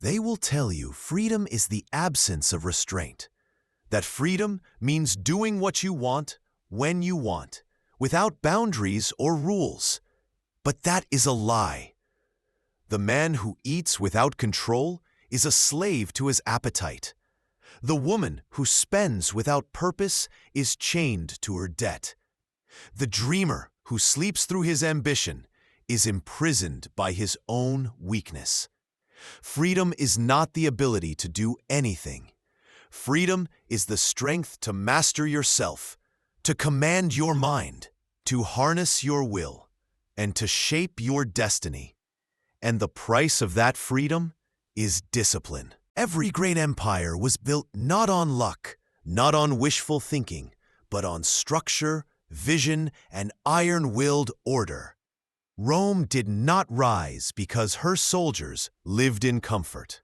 They will tell you freedom is the absence of restraint, that freedom means doing what you want, when you want, without boundaries or rules. But that is a lie. The man who eats without control is a slave to his appetite. The woman who spends without purpose is chained to her debt. The dreamer who sleeps through his ambition is imprisoned by his own weakness. Freedom is not the ability to do anything. Freedom is the strength to master yourself, to command your mind, to harness your will, and to shape your destiny. And the price of that freedom is discipline. Every great empire was built not on luck, not on wishful thinking, but on structure, vision, and iron-willed order. Rome did not rise because her soldiers lived in comfort.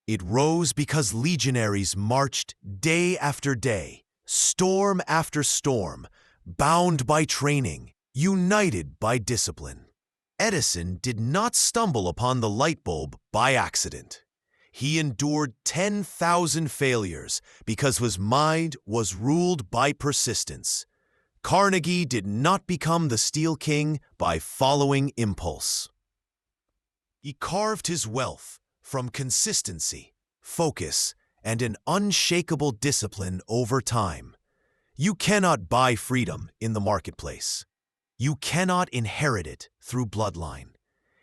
It rose because legionaries marched day after day, storm after storm, bound by training, united by discipline. Edison did not stumble upon the light bulb by accident. He endured 10,000 failures because his mind was ruled by persistence. Carnegie did not become the Steel King by following impulse. He carved his wealth from consistency, focus, and an unshakable discipline over time. You cannot buy freedom in the marketplace. You cannot inherit it through bloodline.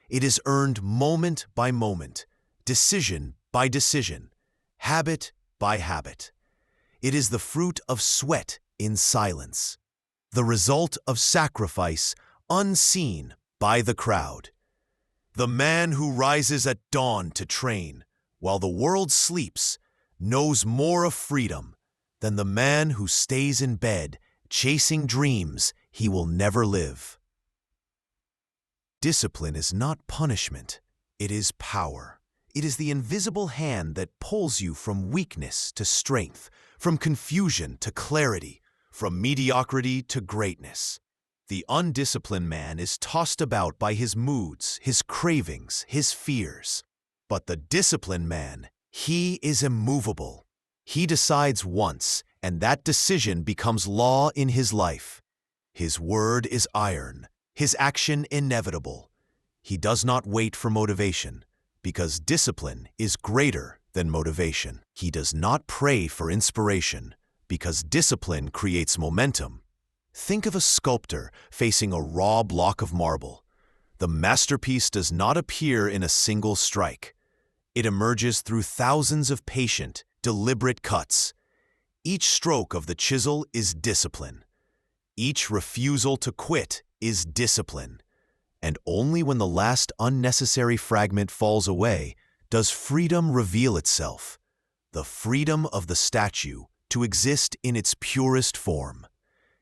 It is earned moment by moment, decision by decision, habit by habit. It is the fruit of sweat in silence, the result of sacrifice unseen by the crowd. The man who rises at dawn to train while the world sleeps knows more of freedom than the man who stays in bed chasing dreams he will never live. Discipline is not punishment, it is power. It is the invisible hand that pulls you from weakness to strength, from confusion to clarity, from mediocrity to greatness. The undisciplined man is tossed about by his moods, his cravings, his fears. But the disciplined man, he is immovable. He decides once, and that decision becomes law in his life. His word is iron, his action inevitable. He does not wait for motivation, because discipline is greater than motivation. He does not pray for inspiration, because discipline creates momentum. Think of a sculptor facing a raw block of marble. The masterpiece does not appear in a single strike. It emerges through thousands of patient, deliberate cuts. Each stroke of the chisel is discipline. Each refusal to quit is discipline. And only when the last unnecessary fragment falls away does freedom reveal itself, the freedom of the statue to exist in its purest form.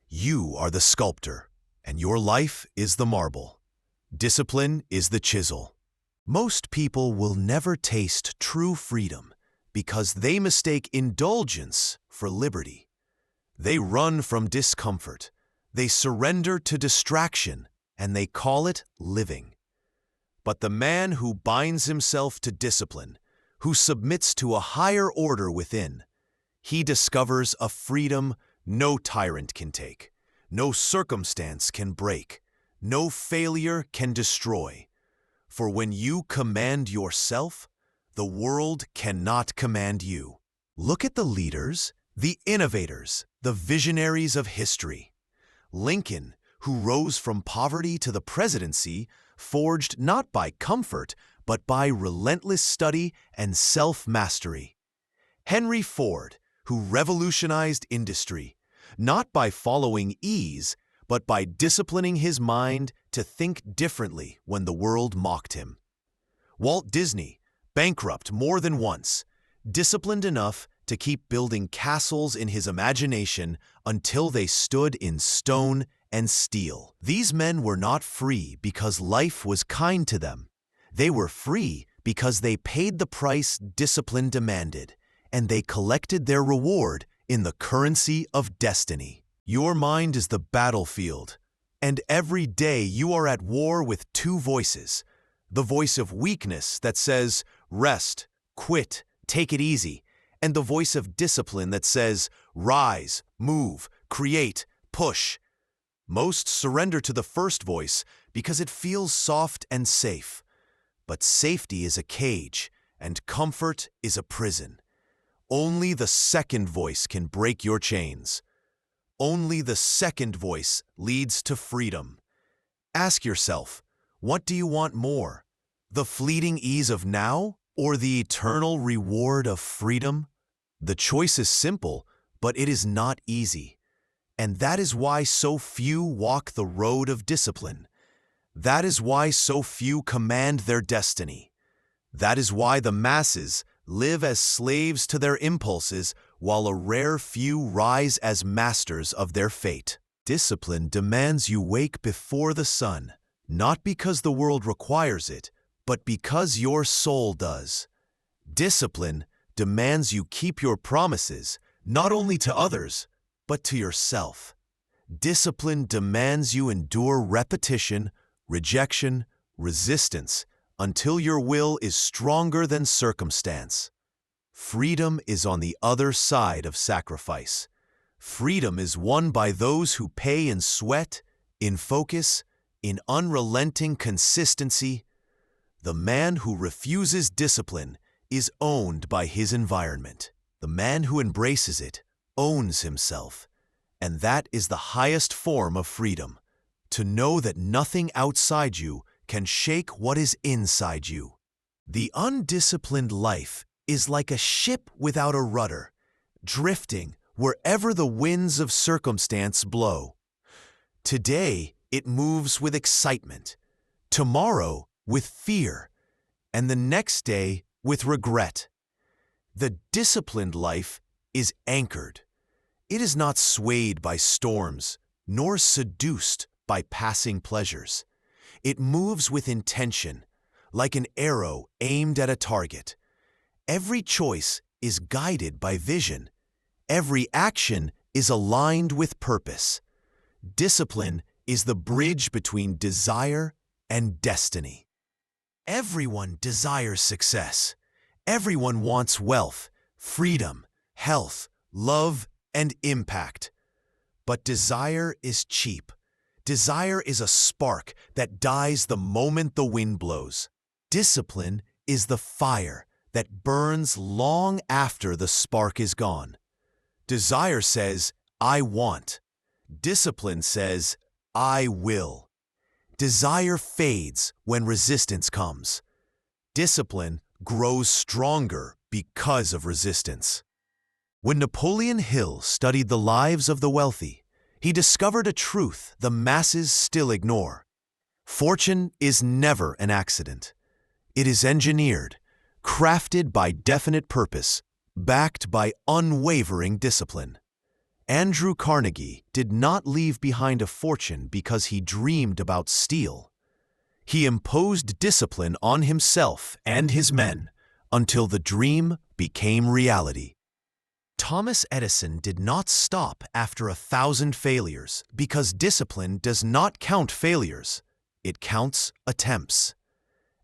You are the sculptor, and your life is the marble. Discipline is the chisel. Most people will never taste true freedom because they mistake indulgence for liberty. They run from discomfort, they surrender to distraction, and they call it living. But the man who binds himself to discipline, who submits to a higher order within, he discovers a freedom no tyrant can take, no circumstance can break, no failure can destroy. For when you command yourself, the world cannot command you. Look at the leaders, the innovators, the visionaries of history. Lincoln, who rose from poverty to the presidency, forged not by comfort, but by relentless study and self-mastery. Henry Ford, who revolutionized industry, not by following ease, but by disciplining his mind to think differently when the world mocked him. Walt Disney, bankrupt more than once, disciplined enough to keep building castles in his imagination until they stood in stone and steel. These men were not free because life was kind to them. They were free because they paid the price discipline demanded, and they collected their reward in the currency of destiny. Your mind is the battlefield, and every day you are at war with two voices. The voice of weakness that says, rest, quit, take it easy, and the voice of discipline that says, rise, move, create, push. Most surrender to the first voice because it feels soft and safe. But safety is a cage, and comfort is a prison. Only the second voice can break your chains. Only the second voice leads to freedom. Ask yourself, what do you want more? The fleeting ease of now or the eternal reward of freedom? The choice is simple, but it is not easy. And that is why so few walk the road of discipline. That is why so few command their destiny. That is why the masses live as slaves to their impulses while a rare few rise as masters of their fate. Discipline demands you wake before the sun, not because the world requires it, but because your soul does. Discipline demands you keep your promises, not only to others, but to yourself. Discipline demands you endure repetition, rejection, resistance, until your will is stronger than circumstance. Freedom is on the other side of sacrifice. Freedom is won by those who pay in sweat, in focus, in unrelenting consistency. The man who refuses discipline is owned by his environment. The man who embraces it owns himself. And that is the highest form of freedom, to know that nothing outside you can shake what is inside you. The undisciplined life is like a ship without a rudder, drifting wherever the winds of circumstance blow. Today, it moves with excitement, tomorrow with fear, and the next day with regret. The disciplined life is anchored. It is not swayed by storms, nor seduced by passing pleasures. It moves with intention, like an arrow aimed at a target. Every choice is guided by vision. Every action is aligned with purpose. Discipline is the bridge between desire and destiny. Everyone desires success. Everyone wants wealth, freedom, health, love, and impact. But desire is cheap. Desire is a spark that dies the moment the wind blows. Discipline is the fire that burns long after the spark is gone. Desire says, I want. Discipline says, I will. Desire fades when resistance comes. Discipline grows stronger because of resistance. When Napoleon Hill studied the lives of the wealthy, he discovered a truth the masses still ignore. Fortune is never an accident. It is engineered, crafted by definite purpose, backed by unwavering discipline. Andrew Carnegie did not leave behind a fortune because he dreamed about steel. He imposed discipline on himself and his men until the dream became reality. Thomas Edison did not stop after 1,000 failures because discipline does not count failures. It counts attempts.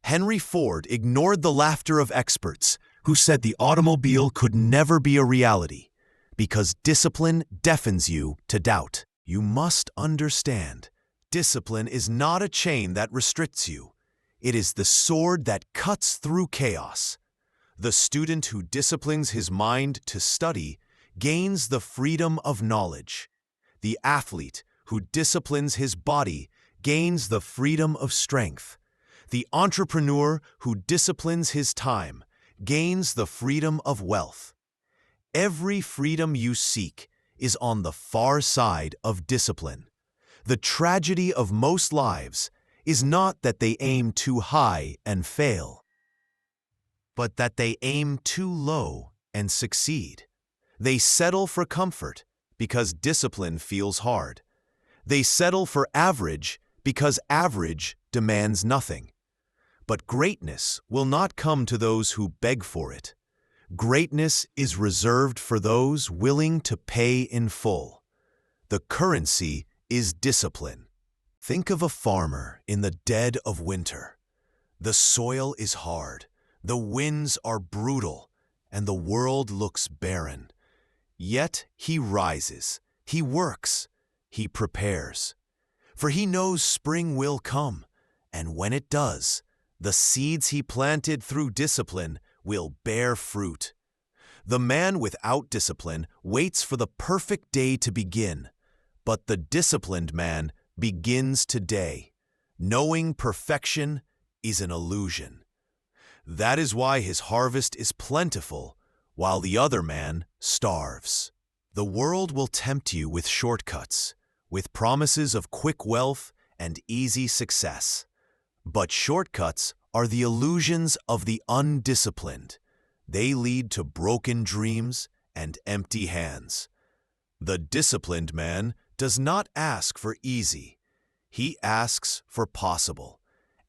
Henry Ford ignored the laughter of experts who said the automobile could never be a reality because discipline deafens you to doubt. You must understand, discipline is not a chain that restricts you. It is the sword that cuts through chaos. The student who disciplines his mind to study gains the freedom of knowledge. The athlete who disciplines his body gains the freedom of strength. The entrepreneur who disciplines his time gains the freedom of wealth. Every freedom you seek is on the far side of discipline. The tragedy of most lives is not that they aim too high and fail, but that they aim too low and succeed. They settle for comfort because discipline feels hard. They settle for average because average demands nothing. But greatness will not come to those who beg for it. Greatness is reserved for those willing to pay in full. The currency is discipline. Think of a farmer in the dead of winter. The soil is hard. The winds are brutal, and the world looks barren. Yet he rises, he works, he prepares. For he knows spring will come, and when it does, the seeds he planted through discipline will bear fruit. The man without discipline waits for the perfect day to begin, but the disciplined man begins today. Knowing perfection is an illusion. That is why his harvest is plentiful, while the other man starves. The world will tempt you with shortcuts, with promises of quick wealth and easy success. But shortcuts are the illusions of the undisciplined. They lead to broken dreams and empty hands. The disciplined man does not ask for easy. He asks for possible,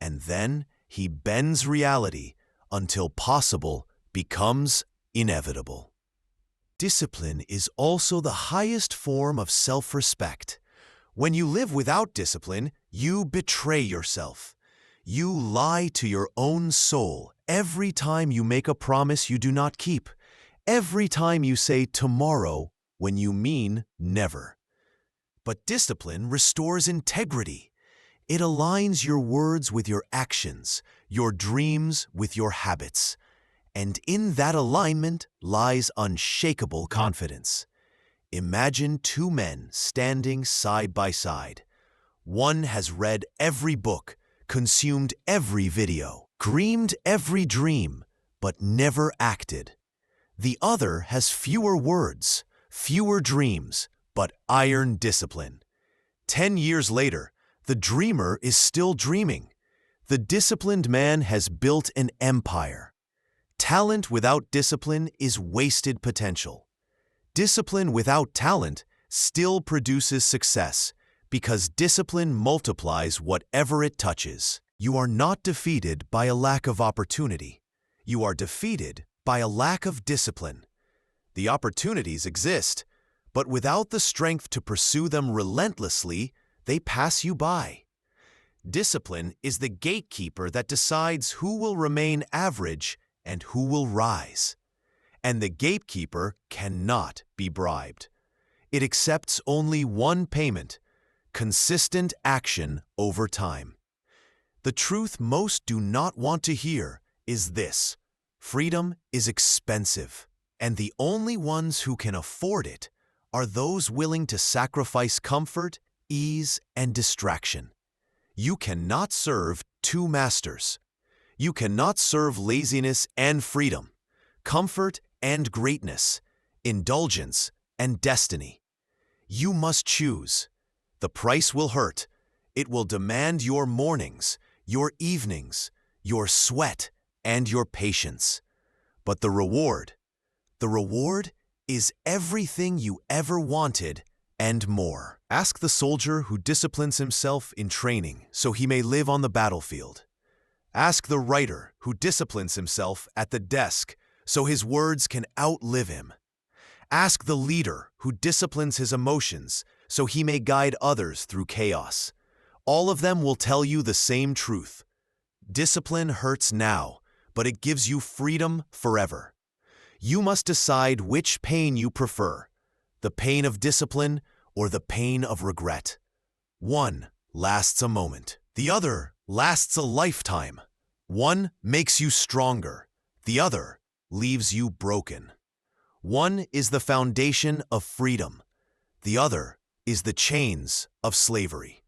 and then he bends reality until possible becomes inevitable. Discipline is also the highest form of self-respect. When you live without discipline, you betray yourself. You lie to your own soul every time you make a promise you do not keep, every time you say tomorrow when you mean never. But discipline restores integrity. It aligns your words with your actions, your dreams with your habits. And in that alignment lies unshakable confidence. Imagine two men standing side by side. One has read every book, consumed every video, dreamed every dream, but never acted. The other has fewer words, fewer dreams, but iron discipline. 10 years later, the dreamer is still dreaming. The disciplined man has built an empire. Talent without discipline is wasted potential. Discipline without talent still produces success because discipline multiplies whatever it touches. You are not defeated by a lack of opportunity. You are defeated by a lack of discipline. The opportunities exist, but without the strength to pursue them relentlessly, they pass you by. Discipline is the gatekeeper that decides who will remain average and who will rise. And the gatekeeper cannot be bribed. It accepts only one payment: consistent action over time. The truth most do not want to hear is this: freedom is expensive, and the only ones who can afford it are those willing to sacrifice comfort, ease, and distraction. You cannot serve two masters. You cannot serve laziness and freedom, comfort and greatness, indulgence and destiny. You must choose. The price will hurt. It will demand your mornings, your evenings, your sweat, and your patience. But the reward is everything you ever wanted and more. Ask the soldier who disciplines himself in training so he may live on the battlefield. Ask the writer who disciplines himself at the desk so his words can outlive him. Ask the leader who disciplines his emotions so he may guide others through chaos. All of them will tell you the same truth. Discipline hurts now, but it gives you freedom forever. You must decide which pain you prefer, the pain of discipline or the pain of regret. One lasts a moment. The other lasts a lifetime. One makes you stronger. The other leaves you broken. One is the foundation of freedom. The other is the chains of slavery.